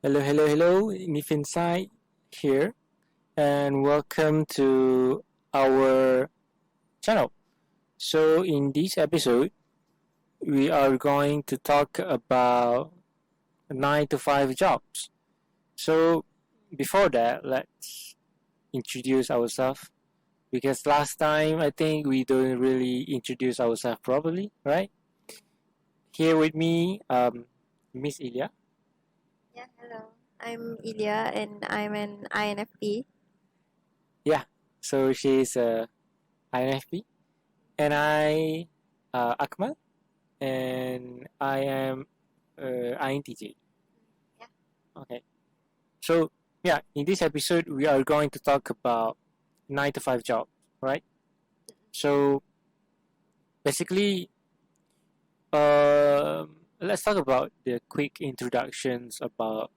Hello, NiFinsights here, and welcome to our channel. So, in this episode, we are going to talk about 9 to 5 jobs. So, before that, let's introduce ourselves because last time I think we don't really introduce ourselves properly, right? Here with me, Miss Ilya. Yeah, hello. I'm Ilya and I'm an INFP. Yeah, so she's a INFP, and I, Akmal, and I am INTJ. Yeah. Okay. So yeah, in this episode we are going to talk about 9 to 5 job, right? So basically, let's talk about the quick introductions about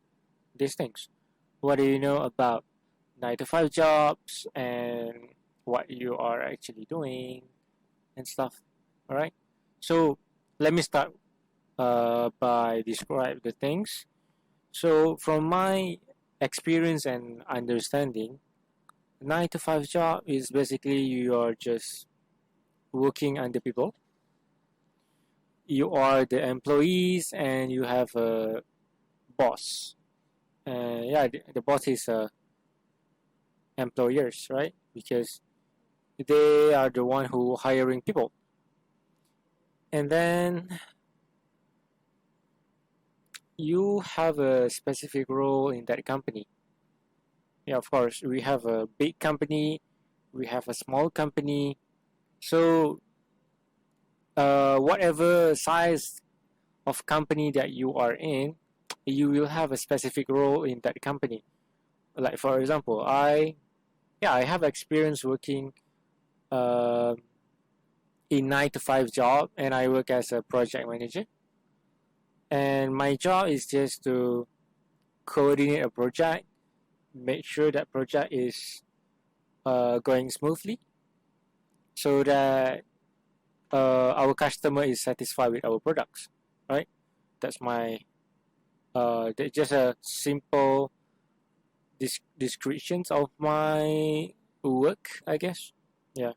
these things. What do you know about 9 to 5 jobs and what you are actually doing and stuff? All right. So let me start by describe the things. So from my experience and understanding, 9 to 5 job is basically you are just working under people. You are the employees and you have a boss. Yeah, the boss is employers, right? Because they are the one who hiring people. And then you have a specific role in that company. Yeah, of course, we have a big company, we have a small company. So whatever size of company that you are in, you will have a specific role in that company. Like for example, I have experience working uh, in 9 to 5 job, and I work as a project manager. And my job is just to coordinate a project, make sure that project is going smoothly, so that our customer is satisfied with our products. Right? That's my just a simple descriptions of my work, I guess. Yeah.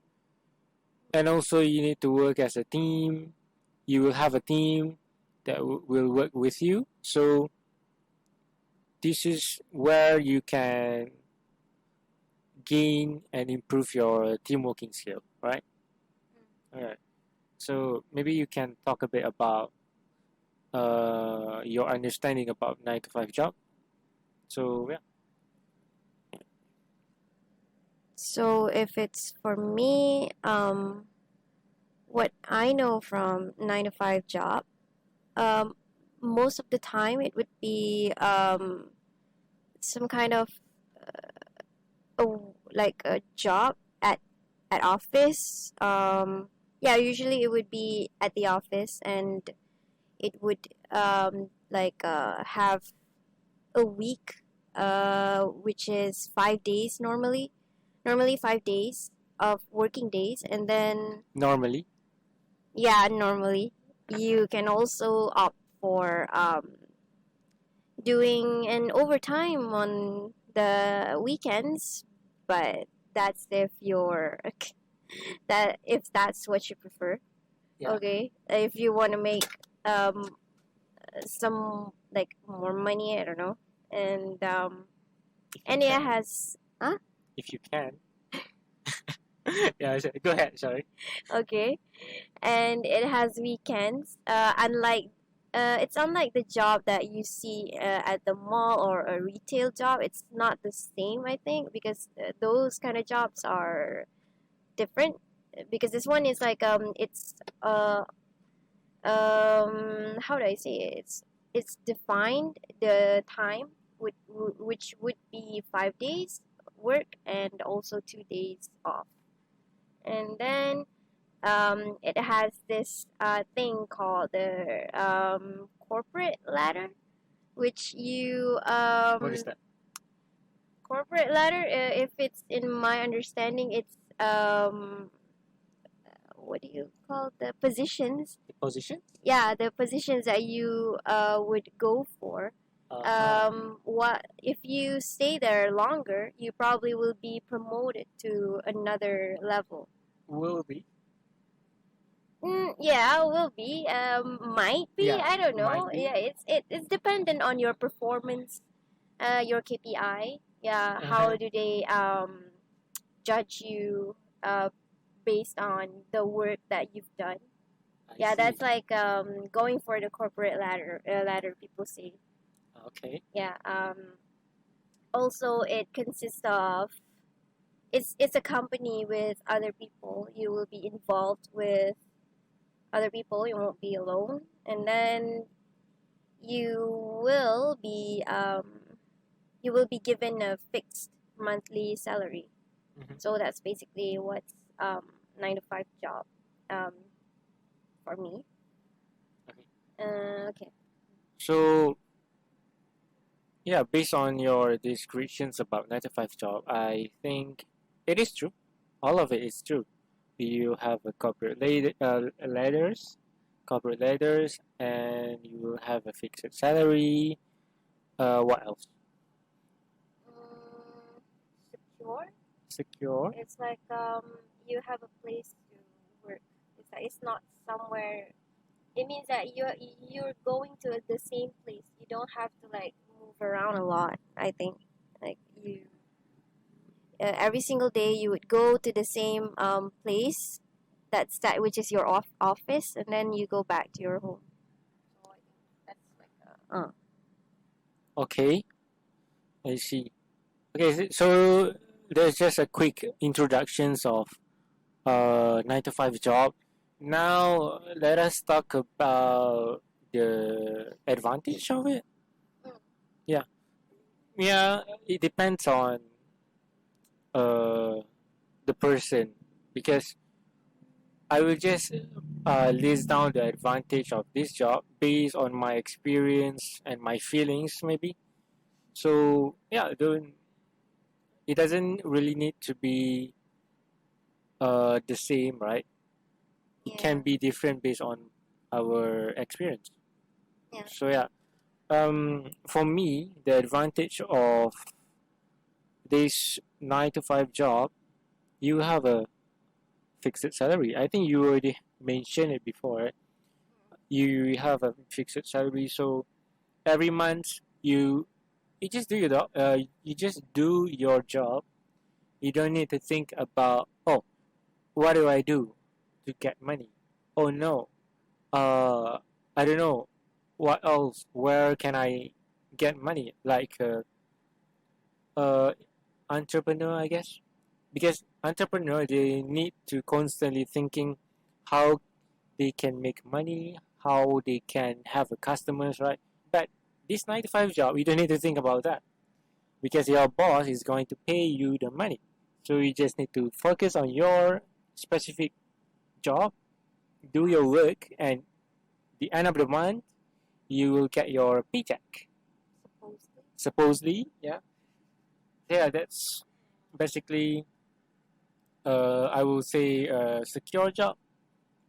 And also, you need to work as a team. You will have a team that will work with you. So, this is where you can gain and improve your team working skill, right? All right. So, maybe you can talk a bit about your understanding about 9 to 5 job. So, yeah. So if it's for me, what I know from 9 to 5 job, um, most of the time it would be some kind of a, like a job at office. Yeah, usually it would be at the office, and it would have a week, which is 5 days normally. Normally 5 days of working days, and then Normally, yeah, normally you can also opt for doing an overtime on the weekends, but that's if you're that if that's what you prefer. yeah. Okay, if you want to make um some like more money, I don't know, and If you and it can, has huh if you can. Yeah, go ahead. Sorry. okay, and it has weekends. It's unlike the job that you see at the mall or a retail job. It's not the same, I think, because those kind of jobs are different. Because this one is like it's how do I say it? It's defined the time which would be 5 days work and also 2 days off, and then it has this thing called the corporate ladder, which you What is that? corporate ladder. If it's in my understanding, it's what do you call the positions? The position? Yeah, the positions that you would go for. What if you stay there longer, you probably will be promoted to another level. Will be. Yeah, will be. Might be. Yeah, I don't know. might be. Yeah, it's dependent on your performance, your KPI. Yeah, Uh-huh. how do they judge you based on the work that you've done? I Yeah, see. that's like going for the corporate ladder. Ladder people say. Okay. Yeah. Also, it consists of it's a company with other people. You will be involved with other people. You won't be alone, and then you will be you will be given a fixed monthly salary. Hmm. So that's basically what's 9 to 5 job um, for me. Okay. Okay. So yeah, based on your descriptions about 9 to 5 job, I think it is true. All of it is true. You have a corporate ladders, and you will have a fixed salary. What else? Secure. Secure. It's like you have a place to work. It's like it's not somewhere. It means that you're going to the same place. You don't have to like move around a lot. I think like you every single day you would go to the same place which is your office, and then you go back to your home. So I think that's like Okay, I see. Okay, so there's just a quick introductions of 9 to 5 job. Now let us talk about the advantage of it. Yeah, yeah. It depends on uh the person, because I will just list down the advantage of this job based on my experience and my feelings, maybe. So yeah, it doesn't really need to be the same, right? It can yeah, be different based on our experience. yeah, So yeah, for me, the advantage of this 9 to 5 job, you have a fixed salary. I think you already mentioned it before, right? You have a fixed salary, so every month you just do you just do your job. You don't need to think about, oh, what do I do to get money? Oh no, uh, I don't know what else. Where can I get money? Like entrepreneur, I guess, because entrepreneur, they need to constantly thinking how they can make money, how they can have a customers, right? But this 9 to 5 job, you don't need to think about that, because your boss is going to pay you the money. So you just need to focus on your specific job, do your work, and the end of the month you will get your paycheck. supposedly. Supposedly, yeah, yeah. That's basically, I will say, a secure job.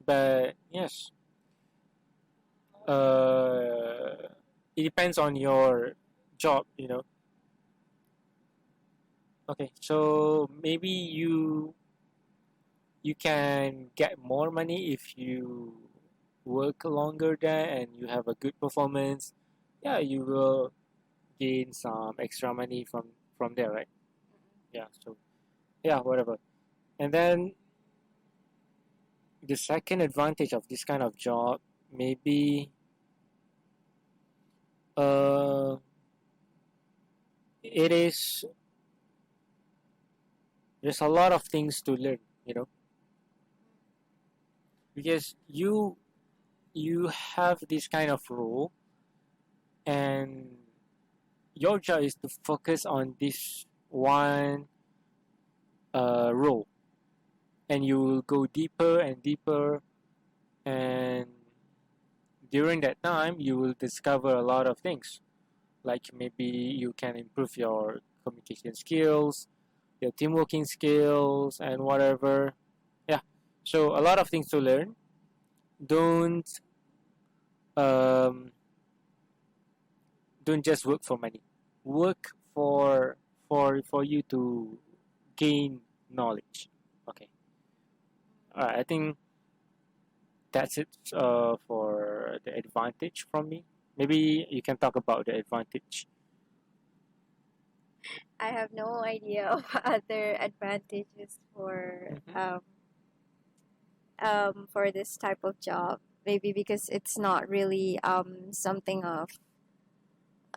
But yes, uh, it depends on your job. Okay, so maybe you can get more money if you work longer there and you have a good performance. Yeah, you will gain some extra money from there, right? Yeah. So yeah, whatever. And then the second advantage of this kind of job, maybe uh it is, there's a lot of things to learn, because you have this kind of role, and your job is to focus on this one role, and you will go deeper and deeper, and during that time you will discover a lot of things, like maybe you can improve your communication skills, your team working skills, and whatever. Yeah, so a lot of things to learn. Don't um, don't just work for money. Work for you to gain knowledge. Okay. All right. I think that's it for the advantage from me. Maybe you can talk about the advantage. I have no idea of other advantages Mm-hmm. for this type of job. Maybe because it's not really something of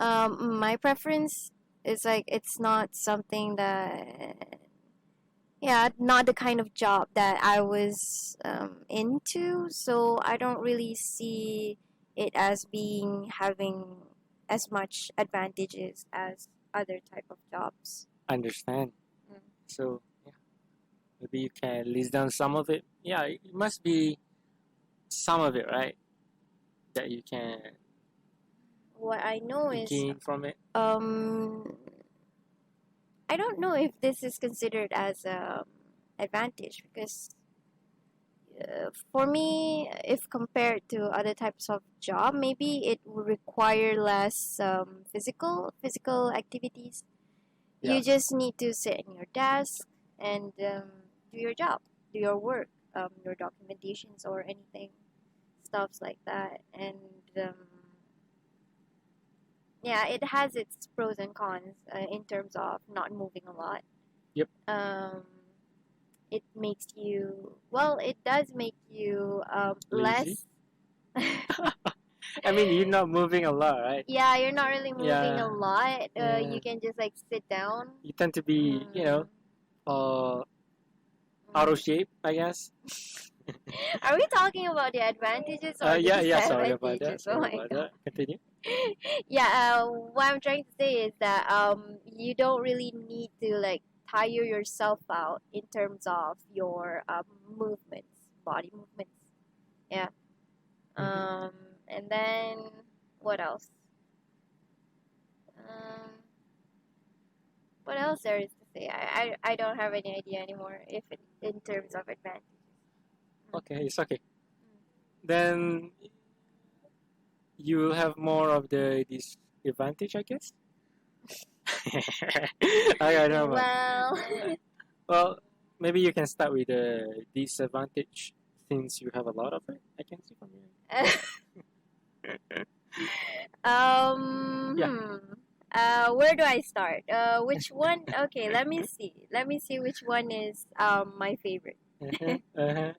my preference is like it's not something that, yeah, not the kind of job that I was into, so I don't really see it as being having as much advantages as other type of jobs. Understand. Mm. So yeah, maybe you can list down some of it. Yeah, it must be some of it, right? That you can What I know is gain from it. um I don't know if this is considered as a advantage because for me, if compared to other types of job, maybe it would require less physical activities. Yeah. You just need to sit in your desk and do your job, do your work, your documentations or anything, stuffs like that. And um, yeah, it has its pros and cons in terms of not moving a lot. Yep. It makes you, well, it does make you Lazy. less. I mean, you're not moving a lot, right? Yeah, you're not really moving Yeah. a lot. Yeah. You can just like sit down. You tend to be, Mm, out of mm. shape, I guess. Are we talking about the advantages or the Yeah, yeah. Sorry about that. disadvantages? Oh Sorry my about god. that. Continue. Yeah, what I'm trying to say is that you don't really need to like tire yourself out in terms of your movements, body movements. Yeah. Mm-hmm. Um, and then what else? Um, what else there is to say? I don't have any idea anymore if it, in terms of advantages. Okay, it's okay. Then you will have more of the disadvantage, I guess. Okay, never mind. Well, Well, maybe you can start with the disadvantage since you have a lot of it. I can see from you. Yeah. where do I start? Which one? Okay, let me see. Let me see which one is my favorite. Uh-huh. Uh-huh.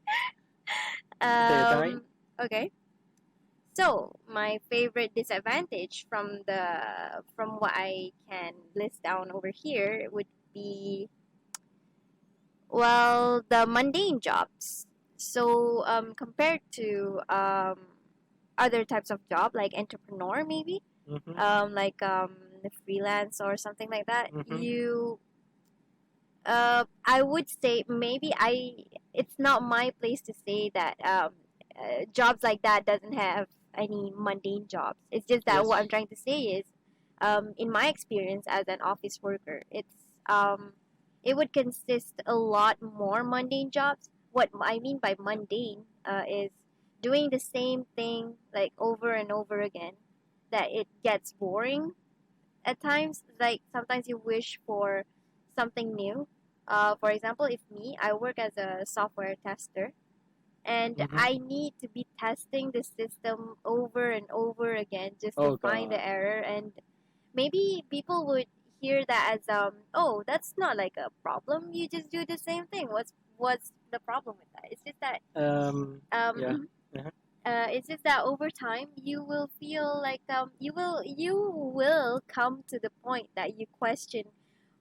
Take your time. um, okay. So my favorite disadvantage from what I can list down over here would be, well, the mundane jobs. So compared to other types of job like entrepreneur maybe, Mm-hmm. like the freelance or something like that, Mm-hmm. you I would say maybe it's not my place to say that jobs like that doesn't have any mundane jobs. It's just that what I'm Yes. trying to say is, in my experience as an office worker, it would consist a lot more mundane jobs. What I mean by mundane is doing the same thing like over and over again, that it gets boring at times. Like sometimes you wish for something new. For example, if me, I work as a software tester, and Mm-hmm. I need to be testing the system over and over again just to Oh find the God. error. And maybe people would hear that as oh, that's not like a problem. You just do the same thing. What's the problem with that? It's just that Yeah. um Uh-huh. it's just that over time you will feel like you will come to the point that you question,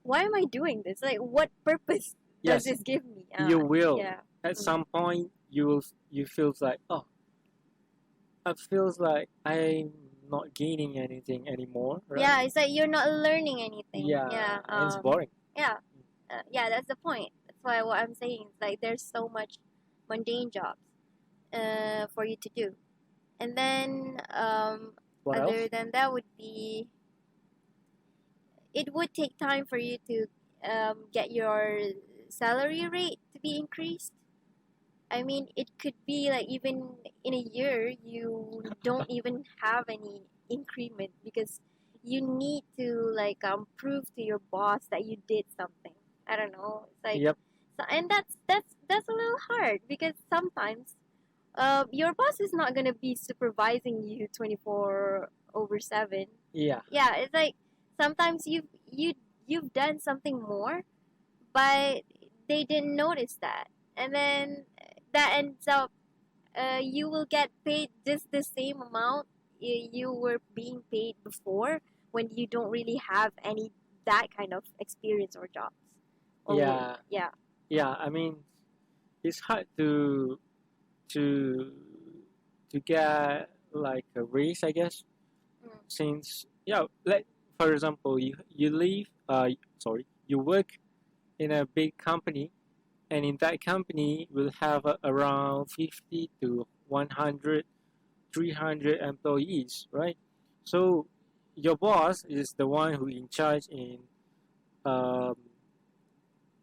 why am I doing this? Like, what purpose does Yes, this give me? you will. Yeah. At Mm. some point, you feels like, oh, it feels like I'm not gaining anything anymore, right? Yeah, it's like you're not learning anything. Yeah, Yeah. and it's boring. Yeah. Yeah, that's the point. That's why what I'm saying is like there's so much mundane jobs for you to do. And then What other else? than that would be, it would take time for you to get your salary rate to be increased. I mean, it could be like even in a year you don't even have any increment because you need to like prove to your boss that you did something. I don't know. It's like Yep. so, and that's a little hard because sometimes your boss is not gonna be supervising you 24/7. Yeah. Yeah, it's like sometimes you've done something more, but they didn't notice that, and then that ends up you will get paid just the same amount you were being paid before when you don't really have any that kind of experience or jobs. Or Yeah. yeah. Yeah. I mean, it's hard to to get like a raise, I guess, Mm. since yeah, like for example, you leave sorry, you work in a big company, and in that company will have around 50 to 100, 300 employees, right? So your boss is the one who in charge in um,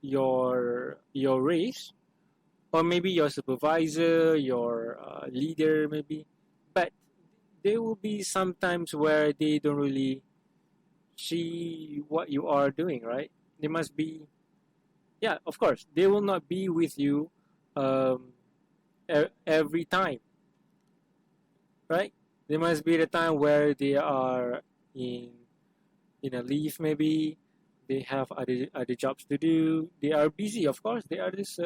your race, or maybe your supervisor, your leader, maybe. But there will be some times where they don't really see what you are doing, right? They must be, yeah, of course, they will not be with you um, every time, right? There must be the time where they are in in a leave, maybe they have other jobs to do. They are busy, of course. They are this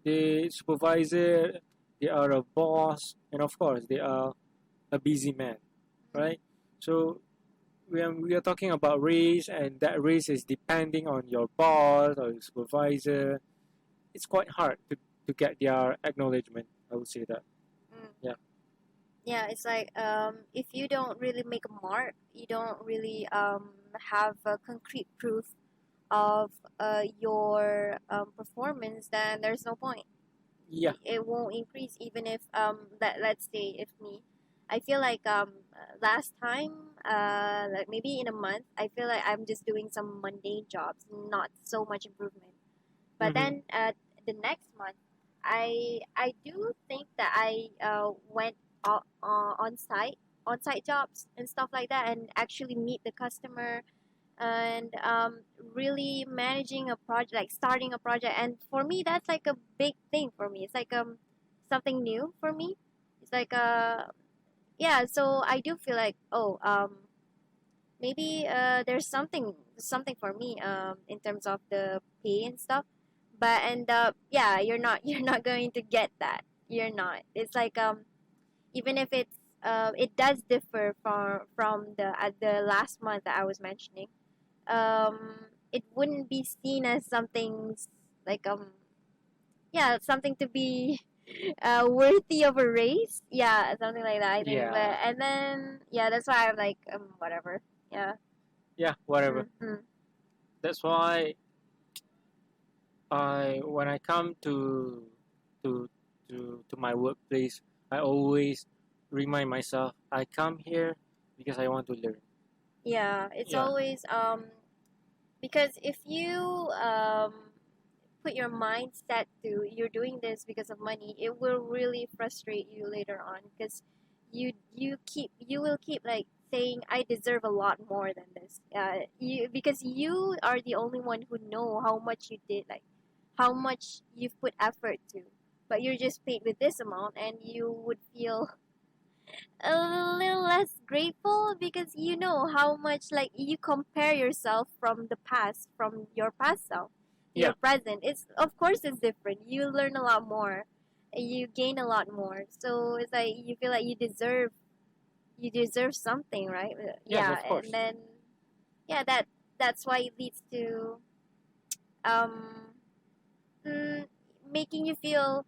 the supervisor, they are a boss, and of course they are a busy man, right? So when we are talking about race, and that race is depending on your boss or your supervisor, it's quite hard to get their acknowledgement. I would say that. Mm. Yeah. Yeah, it's like if you don't really make a mark, you don't really have a concrete proof of your performance, then there's no point. Yeah. It won't increase even if let's say if me, I feel like last time like maybe in a month I feel like I'm just doing some mundane jobs, not so much improvement. But Mm-hmm. then the next month, I do think that I went on site jobs and stuff like that, and actually meet the customer and really managing a project, like starting a project. And for me, that's like a big thing for me. It's like something new for me. It's like yeah. So I do feel like maybe there's something for me in terms of the pay and stuff, but end up yeah you're not you're not going to get that. You're not. It's like even if it's it does differ from the last month that I was mentioning. It wouldn't be seen as something like yeah, something to be worthy of a raise. Yeah, something like that, I think. But Yeah. and then yeah, that's why I'm like whatever. Yeah. Yeah. Whatever. Mm-hmm. That's why I when I come to to my workplace, I always remind myself I come here because I want to learn. Yeah, it's Yeah. always because if you put your mindset to you're doing this because of money, it will really frustrate you later on because you will keep like saying I deserve a lot more than this. You because you are the only one who know how much you did, like how much you've put effort to, but you're just paid with this amount, and you would feel a little less grateful because you know how much like you compare yourself from the past, from your past self to Yeah. your present. It's of course it's different. You learn a lot more, you gain a lot more, so it's like you feel like you deserve something, right? Yes, Yeah. of And course. then yeah, that's why it leads to um mm, making you feel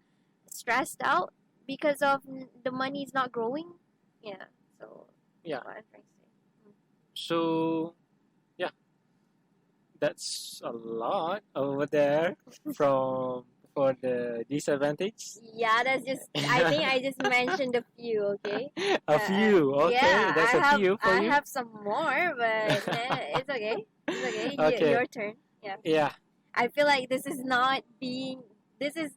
stressed out because of the money is not growing. Yeah, so that's Yeah. what I'm trying to say. So yeah, that's a lot over there from for the disadvantage. Yeah, that's just. I think I just mentioned a few. Okay. A few. Okay, Yeah, that's a few for I you. have some more, but it's okay. It's okay. Okay. Your turn. Yeah. Yeah. I feel like this is not being. This is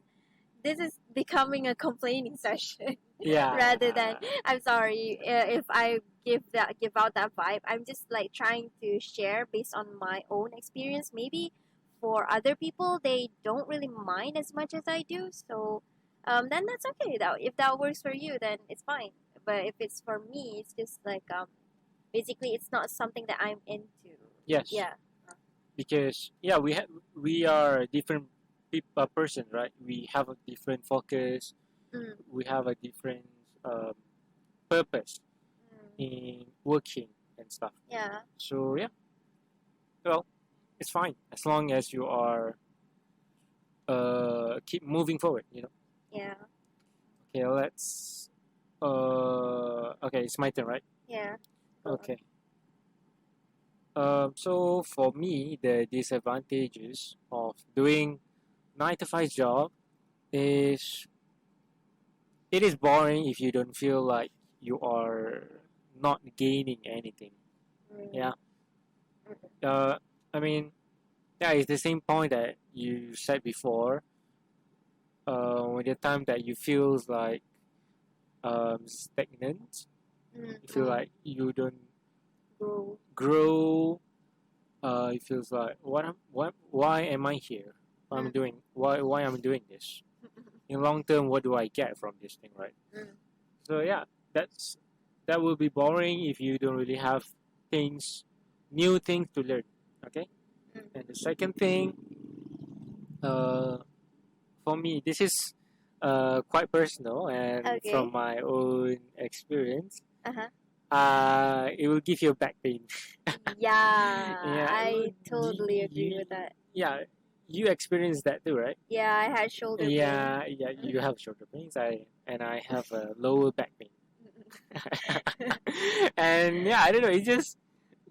becoming a complaining session. rather than Yeah. I'm sorry if I give out that vibe. I'm just like trying to share based on my own experience. Maybe for other people they don't really mind as much as I do. So then that's okay. Though if that works for you, then it's fine. But if it's for me, it's just like basically it's not something that I'm into. Yes. Yeah. Because yeah, we are different person, right? We have a different focus. Mm, We have a different um, purpose mm, in working and stuff. yeah. So yeah, well, it's fine as long as you are keep moving forward. Yeah. Okay, let's. Okay, it's my turn, right? Yeah. Go on. Okay. So for me, the disadvantages of doing 9 to 5 job is it is boring if you don't feel like you are not gaining anything. Mm, Yeah. mm, Uh, I mean, yeah, it's the same point that you said before. When the time that you feel like stagnant, mm, you feel mm. like you don't Go. grow. It feels like what why am I here? I'm Mm, doing why I'm doing this. In long term, what do I get from this thing, right? mm, So yeah, that will be boring if you don't really have new things to learn. Okay, mm. and the second thing, uh, for me, this is quite personal and from Okay. my own experience. Uh-huh. It will give you a back pain. Yeah, Yeah, I totally agree with that. yeah, you experience that too, right? Yeah, I had shoulder pain. Yeah, you have shoulder pains. I have a lower back pain. And yeah, I don't know. It's just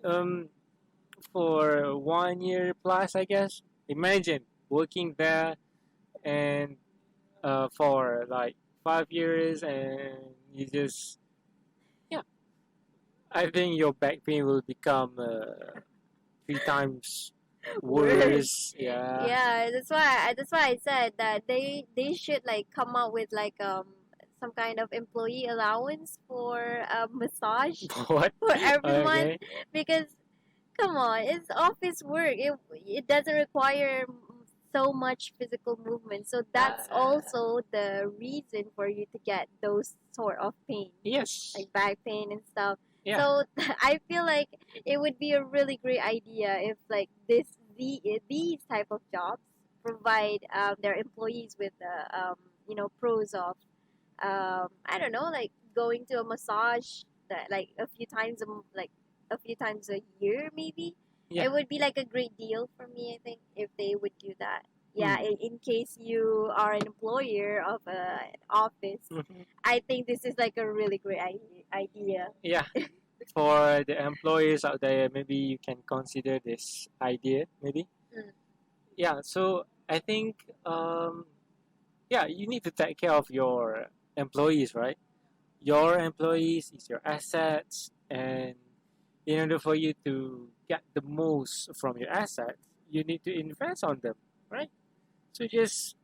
um for 1 year plus, I guess. Imagine working there and for like 5 years, and you just yeah. I think your back pain will become 3 times Worse. worse. Yeah. Yeah, that's why I said that they should like come up with like some kind of employee allowance for massage What? for every month Okay. because come on, it's office work. It doesn't require so much physical movement. So that's Uh, also the reason for you to get those sort of pain, yes. like back pain and stuff. Yeah. So I feel like it would be a really great idea if like these type of jobs provide their employees with the pros of I don't know, like going to a massage that like a few times a year maybe. Yeah. It would be like a great deal for me, I think, if they would do that. Yeah, Mm. in case you are an employer of an office, Hmm. I think this is like a really great idea. Yeah. For the employers out there, maybe you can consider this idea. Maybe. Mm, Yeah. So I think yeah, you need to take care of your employees, right? Your employees is your assets, and in order for you to get the most from your assets, you need to invest on them, right? So just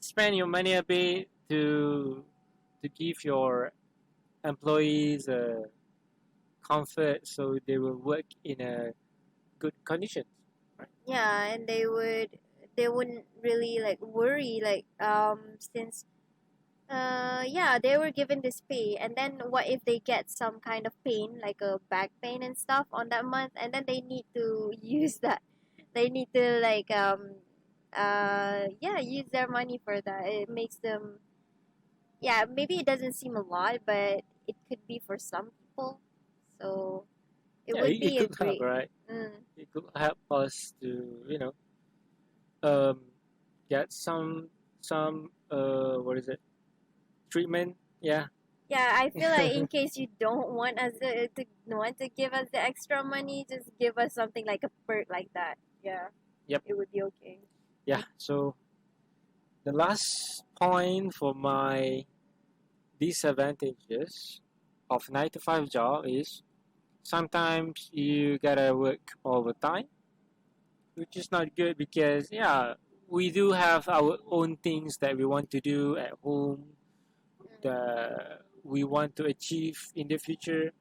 spend your money a bit to give your employees comfort, so they will work in a good condition, right? yeah, and they wouldn't really like worry like since yeah, they were given this pay, and then what if they get some kind of pain, like a back pain and stuff on that month, and then they need to use that. They need to like yeah, use their money for that. It makes them yeah, maybe it doesn't seem a lot, but it could be for some people. So it Yeah, would it be a could help, great. right? Mm, It could help us to um, get some what is it, treatment. Yeah. yeah, I feel like in case you don't want us to want to give us the extra money, just give us something like a perk like that. Yeah, Yep. it would be okay. Yeah. So the last point for my disadvantages of 9 to 5 job is sometimes you gotta work overtime, which is not good because yeah, we do have our own things that we want to do at home that we want to achieve in the future,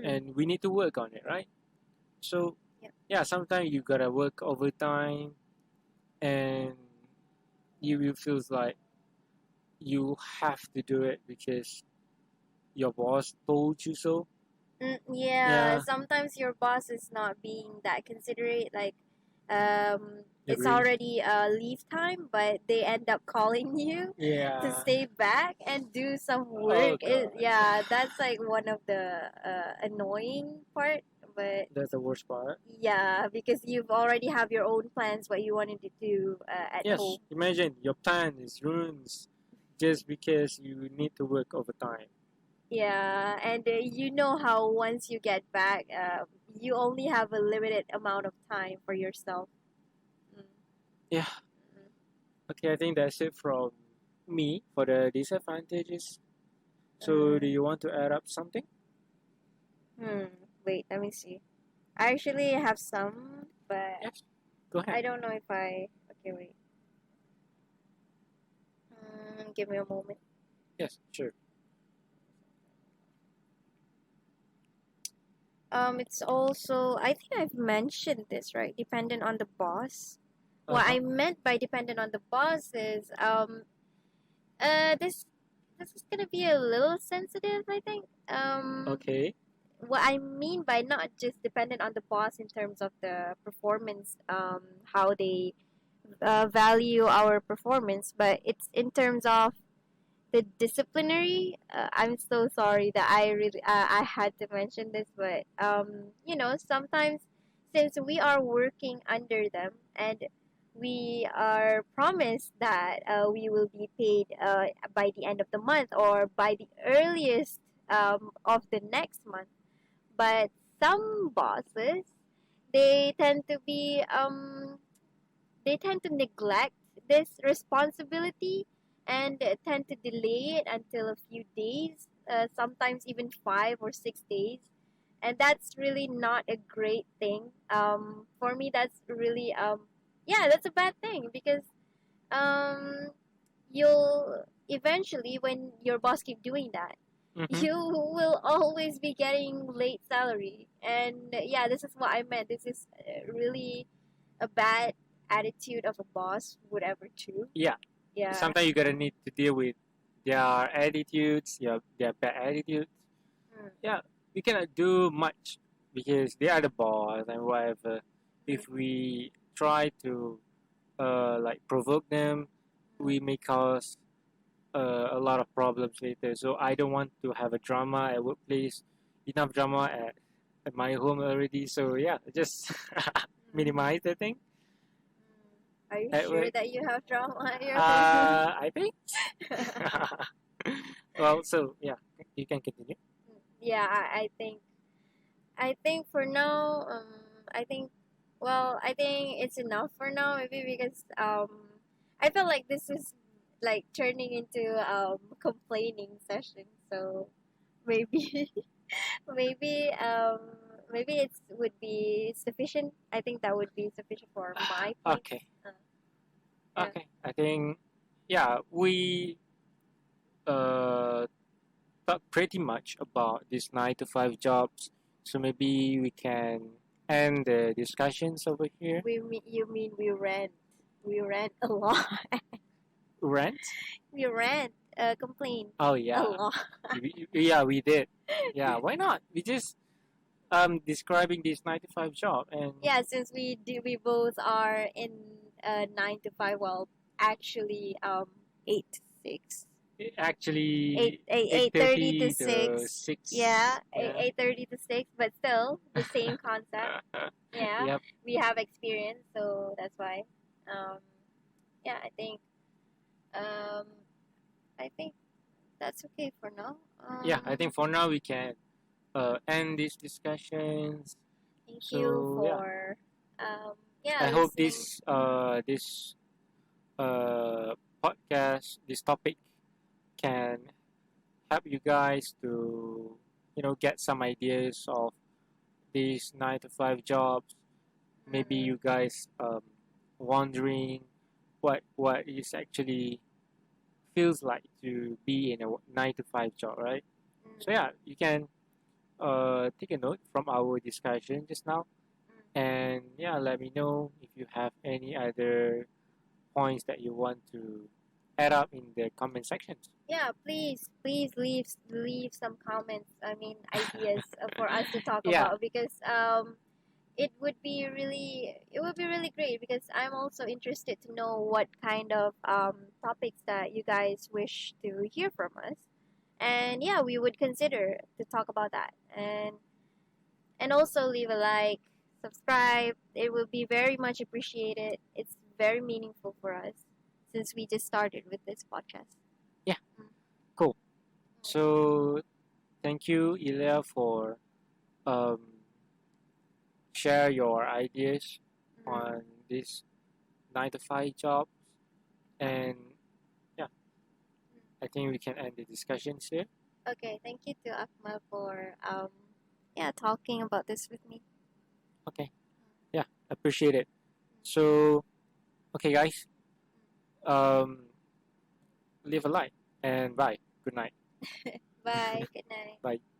and we need to work on it, right? So Yep. yeah, sometimes you gotta work overtime, and you will feel like you have to do it because your boss told you so. Yeah, Yeah, sometimes your boss is not being that considerate. Like, it's agree. already leave time, but they end up calling you to Yeah. stay back and do some Oh work. god, Yeah, that's like one of the annoying part. But that's the worst part. yeah, because you've already have your own plans what you wanted to do at home. Yes, imagine your plan is ruined just because you need to work overtime. Yeah, and you know how once you get back, you only have a limited amount of time for yourself. Mm, Yeah. mm, Okay, I think that's it from me for the disadvantages. So, do mm. you want to add up something? Hmm. Wait, let me see. I actually have some, but Yes. Go ahead. I don't know if I. Okay, wait. Give me a moment. Yes, sure. It's also. I think I've mentioned this, right? Dependent on the boss. Uh What huh. I meant by dependent on the boss is this is gonna be a little sensitive, I think. Okay. What I mean by not just dependent on the boss in terms of the performance, how they value our performance, but it's in terms of the disciplinary. I'm so sorry that I had to mention this, but sometimes since we are working under them and we are promised that we will be paid by the end of the month or by the earliest of the next month, but some bosses they tend to be they tend to neglect this responsibility and tend to delay it until a few days, sometimes even 5 or 6 days. And that's really not a great thing. For me, that's really, yeah, that's a bad thing because um, you'll eventually, when your boss keep doing that, Mm-hmm. you will always be getting late salary. And yeah, this is what I meant. This is really a bad attitude of a boss would ever do. Yeah. Yeah. Sometimes you gotta need to deal with their attitudes, their bad attitudes. Mm, Yeah, we cannot do much because they are the boss and whatever. mm, If we try to like provoke them, we may cause a lot of problems later. So I don't want to have a drama at workplace. Enough drama at my home already. So yeah, just mm. minimize the thing Are you at sure work. that you have drama at your home? I think. Well, so yeah, you can continue. Yeah, I think for now, I think I think it's enough for now, maybe because I feel like this is like turning into complaining session. So maybe maybe maybe it's would be sufficient. I think that would be sufficient for my points. Okay, Uh, yeah. okay. I think yeah, we uh talk pretty much about these 9 to 5 jobs. So maybe we can end the discussions over here. You mean we rent a lot. Rent? We rent complain Oh a yeah, lot. yeah we did. Yeah, why not? We just describing this 9 to 5 job and Yeah, since we both are in 9 to 5. Well, actually 8 to 6. actually eight 8:30 to thirty to 6. Yeah, 6. Yeah. 8:30 to 6, but still the same concept. Yeah, Yep. we have experience, so that's why. Um, yeah, um, I think that's okay for now. Yeah, I think for now we can end these discussions. Thank you So yeah, for um, yeah I hope listening. this podcast, this topic can help you guys to get some ideas of these 9 to 5 jobs. Maybe Mm, you guys wondering what is actually feels like to be in a 9 to 5 job, right? So Mm. yeah, you can take a note from our discussion just now, and yeah, let me know if you have any other points that you want to add up in the comment sections. Yeah, please leave some comments. I mean, ideas for us to talk Yeah, about because it would be really great because I'm also interested to know what kind of topics that you guys wish to hear from us. And yeah, we would consider to talk about that. And also leave a like, subscribe. It will be very much appreciated. It's very meaningful for us since we just started with this podcast. yeah, Mm. cool. So thank you, Ilya, for um, share your ideas Mm. on this 9 to 5 job. And yeah, I think we can end the discussions here. Okay, thank you to Akmal for yeah, talking about this with me. Okay, yeah, appreciate it. So, okay, guys, um, leave a like and bye. Good night. Bye. Good night. Bye.